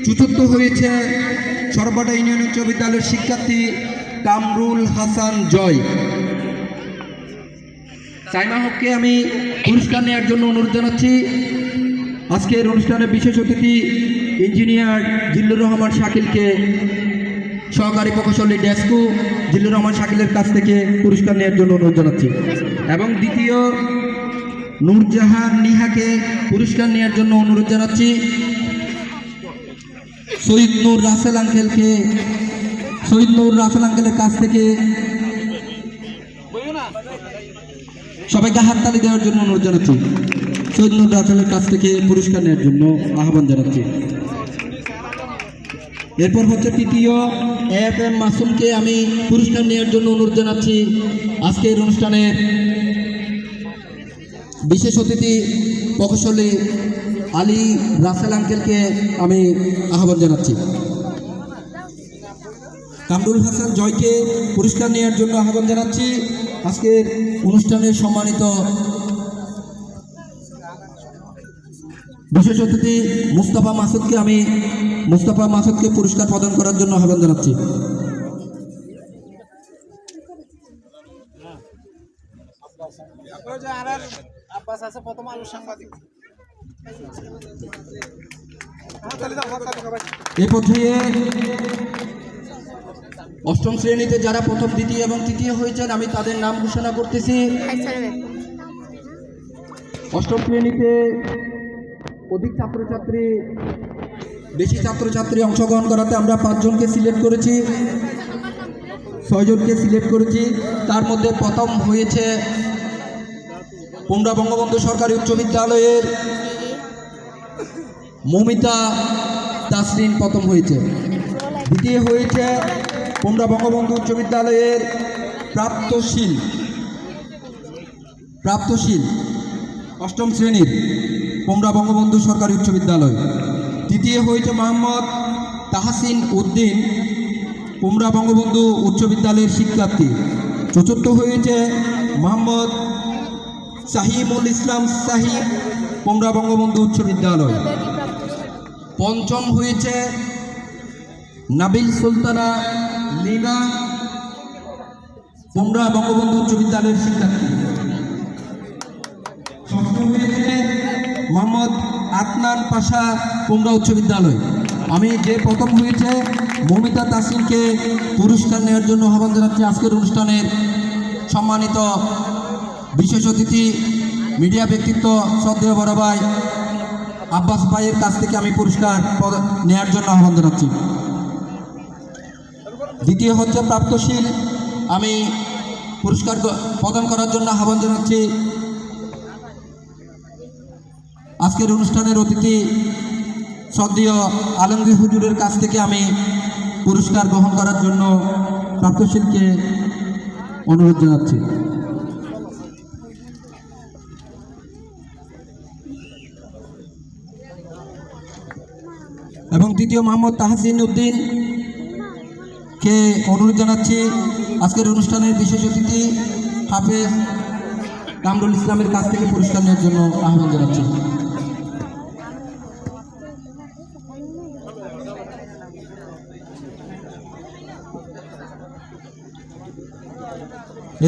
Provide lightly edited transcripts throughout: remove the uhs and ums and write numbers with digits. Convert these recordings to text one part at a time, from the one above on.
চতুর্থ হয়েছে সরবটা ইউনিয়ন উচ্চ বিদ্যালয়ের শিক্ষার্থী কামরুল হাসান জয়। সাইমা হককে আমি পুরস্কার নেওয়ার জন্য অনুরোধ জানাচ্ছি। আজকের অনুষ্ঠানের বিশেষ অতিথি ইঞ্জিনিয়ার জিল্লুর রহমান শাকিলকে সহকারী প্রকৌশলী ডেস্কু জিল্লুর রহমান শাকিলের কাছ থেকে পুরস্কার নেওয়ার জন্য অনুরোধ জানাচ্ছি। এবং দ্বিতীয় নূরজাহান নিহাকে পুরস্কার নেওয়ার জন্য অনুরোধ জানাচ্ছি। শহীদ নূর রাসেল আঙ্কেলের কাছ থেকে সবাইকে হাততালি দেওয়ার জন্য অনুরোধ জানাচ্ছি। শহীদ নূর রাসেলের কাছ থেকে পুরস্কার নেওয়ার জন্য আহ্বান জানাচ্ছি। এরপর হচ্ছে তৃতীয় AFM মাসুমকে আমি পুরস্কার নেওয়ার জন্য অনুরোধ জানাচ্ছি। আজকের অনুষ্ঠানের বিশেষ অতিথি প্রকৌশলী আলী রাসেল আঙ্কেলকে আমি আহ্বান জানাচ্ছি। কামরুল হাসান জয়কে পুরস্কার নেওয়ার জন্য আহ্বান জানাচ্ছি। আজকের অনুষ্ঠানের সম্মানিত বিশেষ অতিথি মুস্তাফা মাসুদকে পুরস্কার প্রদান করার জন্য আহ্বান জানাচ্ছি। এই পর্যায়ে অষ্টম শ্রেণীতে যারা প্রথম, দ্বিতীয় এবং তৃতীয় হয়েছেন আমি তাদের নাম ঘোষণা করতেছি। অষ্টম শ্রেণীতে বেশি ছাত্রছাত্রী অংশগ্রহণ করাতে আমরা 5 জনকে সিলেক্ট করেছি, 6 জনকে সিলেক্ট করেছি। তার মধ্যে প্রথম হয়েছে কুমড়া বঙ্গবন্ধু সরকারি উচ্চ বিদ্যালয়ের মৌমিতা তাসরিন প্রথম হয়েছে। দ্বিতীয় হয়েছে কুমড়া বঙ্গবন্ধু উচ্চ বিদ্যালয়ের প্রাপ্তশীল অষ্টম শ্রেণীর কুমড়া বঙ্গবন্ধু সরকারি উচ্চ বিদ্যালয়। তৃতীয় হয়েছে মোহাম্মদ তাহসিন উদ্দিন, কুমড়া বঙ্গবন্ধু উচ্চ বিদ্যালয়ের শিক্ষার্থী। চতুর্থ হয়েছে মোহাম্মদ সাহিমুল ইসলাম সাহিব, কুমড়া বঙ্গবন্ধু উচ্চ বিদ্যালয়। পঞ্চম হয়েছে নাবিল সুলতানা লিনা, কুমড়া বঙ্গবন্ধু উচ্চ বিদ্যালয়ের শিক্ষার্থী। ষষ্ঠ হয়েছে মোহাম্মদ আদনান পাশা, কুমড়া উচ্চ বিদ্যালয়। আমি যে প্রথম হয়েছে মৌমিতা তাসরিনকে পুরস্কার নেওয়ার জন্য আহ্বান জানাচ্ছি। আজকের অনুষ্ঠানের সম্মানিত বিশেষ অতিথি মিডিয়া ব্যক্তিত্ব শ্রদ্ধেয় বড় ভাই আব্বাস ভাইয়ের কাছ থেকে আমি পুরস্কার নেওয়ার জন্য আহ্বান জানাচ্ছি। দ্বিতীয় হচ্ছে প্রাপ্তশীল, আমি পুরস্কার প্রদান করার জন্য আহ্বান জানাচ্ছি। আজকের অনুষ্ঠানের অতিথি শ্রদ্ধেয় আলমগীর হুজুরের কাছ থেকে আমি পুরস্কার গ্রহণ করার জন্য প্রাপ্তশীলকে অনুরোধ জানাচ্ছি। এবং তৃতীয় মোহাম্মদ তাহসিন উদ্দিন কে অনুরোধ জানাচ্ছি আজকের অনুষ্ঠানের বিশেষ অতিথি হাফেজ কামরুল ইসলামের কাছ থেকে পুরস্কার নেওয়ার জন্য আহ্বান জানাচ্ছি।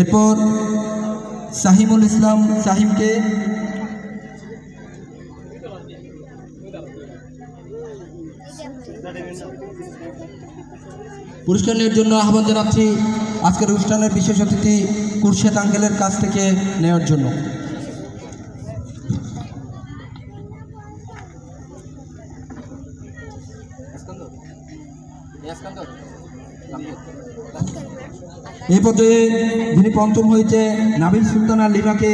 এরপর সাহিমুল ইসলাম সাহিমকে পুরস্কার নেওয়ার জন্য আহ্বান জানাচ্ছি। আজকের অনুষ্ঠানের বিশেষ অতিথি কুরশেদ আঙ্কেলের কাছ থেকে নেওয়ার জন্য। এই পর্যায়ে যিনি পঞ্চম হয়েছে নাবিল সুলতানা লিমাকে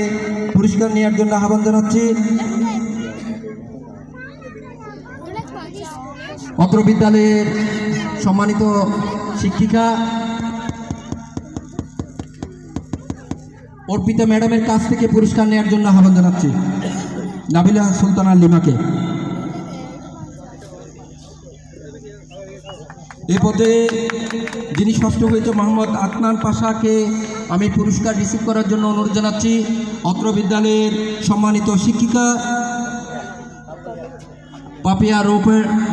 পুরস্কার নেওয়ার জন্য আহ্বান জানাচ্ছি। অত্র বিদ্যালয়ের সম্মানিত শিক্ষিকা অর্পিতা ম্যাডামের কাছ থেকে পুরস্কার নেওয়ার জন্য আহ্বান জানাচ্ছি নাবিলা সুলতানা লিমাকে। এই পর্যায়ে যিনি ষষ্ঠ হয়েছে মোহাম্মদ আদনান পাশাকে আমি পুরস্কার রিসিভ করার জন্য অনুরোধ জানাচ্ছি। অত্র বিদ্যালয়ের সম্মানিত শিক্ষিকা পাপিয়া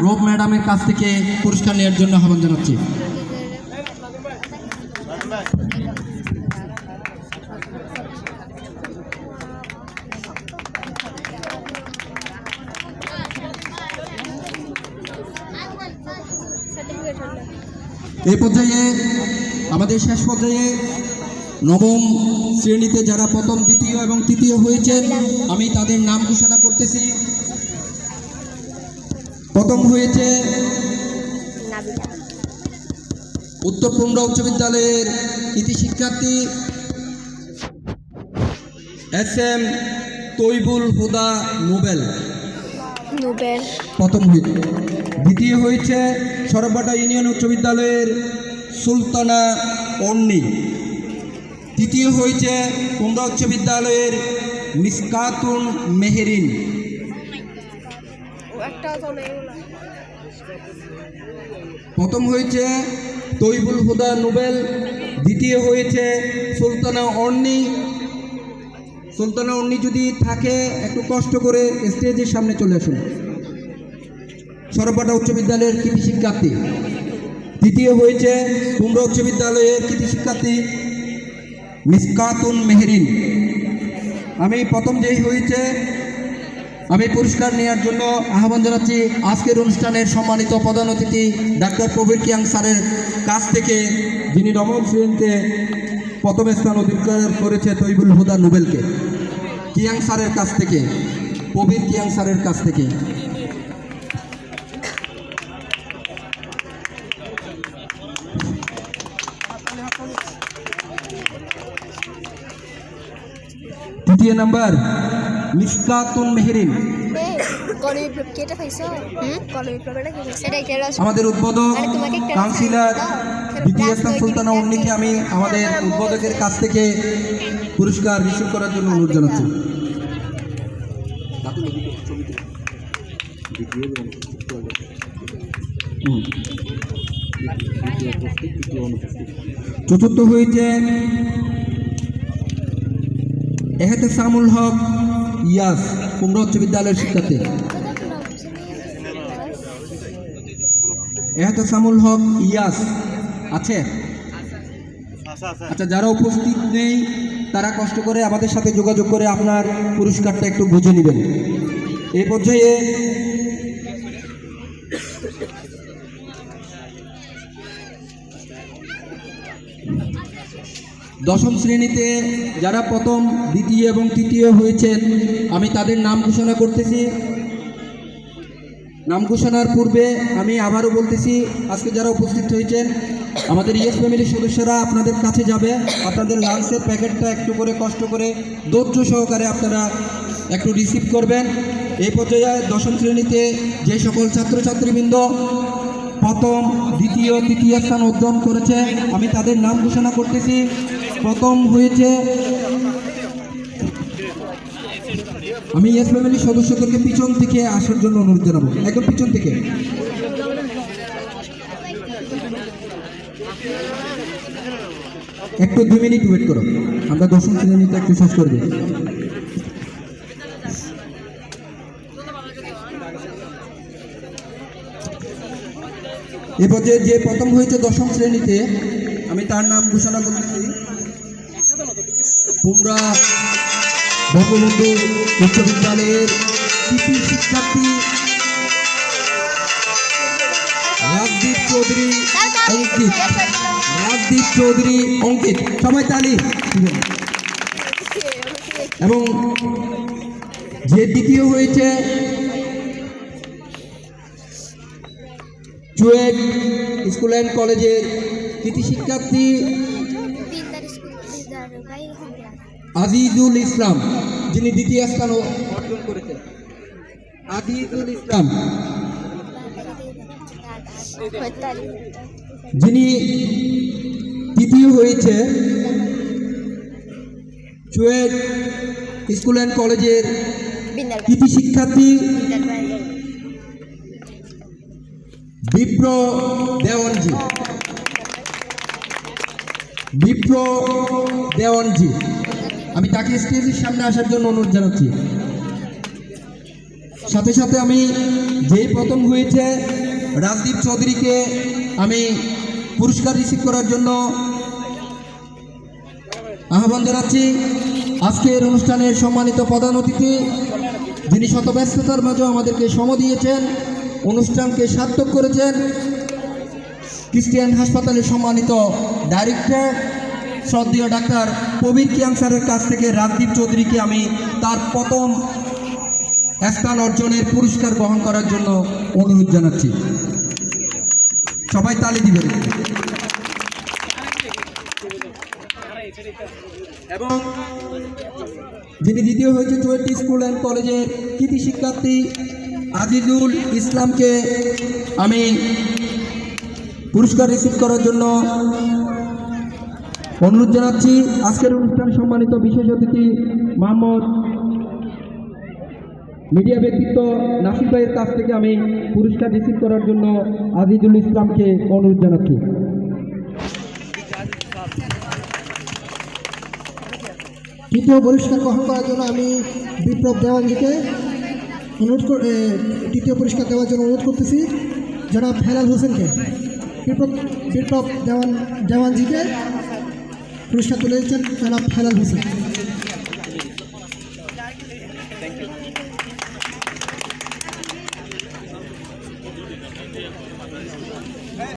রূপ ম্যাডামের কাছ থেকে পুরস্কার নেওয়ার জন্য আহ্বান জানাচ্ছি। এই পর্যায়ে আমাদের শেষ পর্যায়ে নবম শ্রেণীতে যারা প্রথম দ্বিতীয় এবং তৃতীয় হয়েছেন আমি তাদের নাম ঘোষণা করতেছি। প্রথম হয়েছে উত্তর কুমড়া উচ্চ বিদ্যালয়ের কৃতি শিক্ষার্থী SM তৈবুল হুদা নোবেল প্রথম হয়েছে। দ্বিতীয় হয়েছে সরববাটা ইউনিয়ন উচ্চ বিদ্যালয়ের সুলতানা অন্নি। তৃতীয় হয়েছে কুমড়া উচ্চ বিদ্যালয়ের মিসকাতুন মেহেরিন। প্রথম হয়েছে তৈবুল হুদা নোবেল, দ্বিতীয় হয়েছে সুলতানা অন্নি। সুলতানা অন্নি যদি থাকে একটু কষ্ট করে স্টেজের সামনে চলে আসুন। সরববাটা উচ্চ বিদ্যালয়ের কৃতি শিক্ষার্থী। তৃতীয় হয়েছে কুমড়া উচ্চ বিদ্যালয়ের কৃতি শিক্ষার্থী মিসকাতুন মেহেরিন। আমি প্রথম যেই হয়েছে আমি পুরস্কার নেওয়ার জন্য আহ্বান জানাচ্ছি আজকের অনুষ্ঠানের সম্মানিত প্রধান অতিথি ডাক্তার প্রবীর কিয়াং স্যারের কাছ থেকে, যিনি নবম শ্রেণীতে প্রথম স্থান অধিকার করেছে তৈবুল হুদা নোবেলকে। কিয়াং স্যারের কাছ থেকে, প্রবীর কিয়াং স্যারের কাছ থেকে। তৃতীয় নাম্বার মিসকাতুন মেহেরিন। আমাদের উদ্বোধক কাউন্সিলর দ্বিতীয় স্থান সুলতানা অন্নিকে আমি আমাদের উদ্বোধকের কাছ থেকে পুরস্কার রিসিভ করার জন্য অনুরোধ জানাচ্ছি। চতুর্থ হয়েছে এহতেসামুল হক ইয়াস, কুমড়া উচ্চ বিদ্যালয়ের শিক্ষার্থী। এহতেসামুল হক ইয়াস আছে? আচ্ছা, যারা উপস্থিত নেই তারা কষ্ট করে আমাদের সাথে যোগাযোগ করে আপনার পুরস্কারটা একটু বুঝে নেবেন। এই পর্যায়ে দশম শ্রেণীতে যারা প্রথম দ্বিতীয় এবং তৃতীয় হয়েছেন আমি তাদের নাম ঘোষণা করতেছি। নাম ঘোষণার পূর্বে আমি আবারও বলতেছি, আজকে যারা উপস্থিত হয়েছেন আমাদের ইয়েস ফ্যামিলির সদস্যরা আপনাদের কাছে যাবে। আপনাদের লাঞ্চের প্যাকেটটা একটু করে কষ্ট করে ধৈর্য সহকারে আপনারা একটু রিসিভ করবেন। এই পর্যায়ে দশম শ্রেণীতে যে সকল ছাত্রছাত্রীবৃন্দ প্রথম দ্বিতীয় তৃতীয় স্থান অর্জন করেছে আমি তাদের নাম ঘোষণা করতেছি। প্রথম হয়েছে, আমি ইয়েস ফ্যামিলির সদস্যদেরকে পিছন থেকে আসার জন্য অনুরোধ জানাবো, একদম পিছন থেকে। একটু 2 মিনিট ওয়েট করো, আমরা দশম শ্রেণীতে একটু শেষ করবো। এ পর্যায়ে যে প্রথম হয়েছে দশম শ্রেণীতে আমি তার নাম ঘোষণা করতেছি। কুমড়া বঙ্গবন্ধু উচ্চ বিদ্যালয়ের কৃতি শিক্ষার্থী রাজদীপ চৌধুরী অঙ্কিত। সবাই তালি। এবং যে দ্বিতীয় হয়েছে চুয়েট স্কুল অ্যান্ড কলেজের কৃতি শিক্ষার্থী আজিজুল ইসলাম, যিনি দ্বিতীয় স্থান অর্জন করেছেন। আজিজুল ইসলাম যিনি তৃতীয় হয়েছে চুয়েট স্কুল অ্যান্ড কলেজের কৃতি শিক্ষার্থী বিপ্র দেওয়ানজি। আমি তাকে স্টেজের সামনে আসার জন্য অনুরোধ জানাচ্ছি। সাথে সাথে আমি যেই প্রথম হয়েছে রাজদীপ চৌধুরীকে আমি পুরস্কার রিসিভ করার জন্য আহ্বান জানাচ্ছি। আজকের অনুষ্ঠানের সম্মানিত প্রধান অতিথি, যিনি শত ব্যস্ততার মাঝে আমাদেরকে সময় দিয়েছেন, অনুষ্ঠানকে সার্থক করেছেন, ক্রিস্টিয়ান হাসপাতালের সম্মানিত ডাইরেক্টর শ্রদ্ধেয় ডাক্তার প্রবীর ক্যান্সারের কাছ থেকে রাজদীপ চৌধুরীকে আমি তার প্রথম স্থান অর্জনের পুরস্কার গ্রহণ করার জন্য অনুরোধ জানাচ্ছি। সবাই তালি দিবেন। এবং যিনি দ্বিতীয় হয়েছে চুয়েট্টি স্কুল অ্যান্ড কলেজের কৃতি শিক্ষার্থী আজিজুল ইসলামকে আমি পুরস্কার রিসিভ করার জন্য অনুরোধ জানাচ্ছি। আজকের অনুষ্ঠান সম্মানিত বিশেষ অতিথি মোহাম্মদ মিডিয়া ব্যক্তিত্ব নাসির ভাইয়ের কাছ থেকে আমি পুরস্কার রিসিভ করার জন্য আজিজুল ইসলামকে অনুরোধ জানাচ্ছি। তৃতীয় পুরস্কার গ্রহণ করার জন্য আমি বিপ্লব দেওয়ানজিকে তৃতীয় পুরস্কার দেওয়ার জন্য অনুরোধ করতেছি। জনাব হেলাল হোসেনকে, বিপ্লব দেওয়ানজিকে পুরস্কার তুলে দিচ্ছেন জনাব হেলাল হোসেন।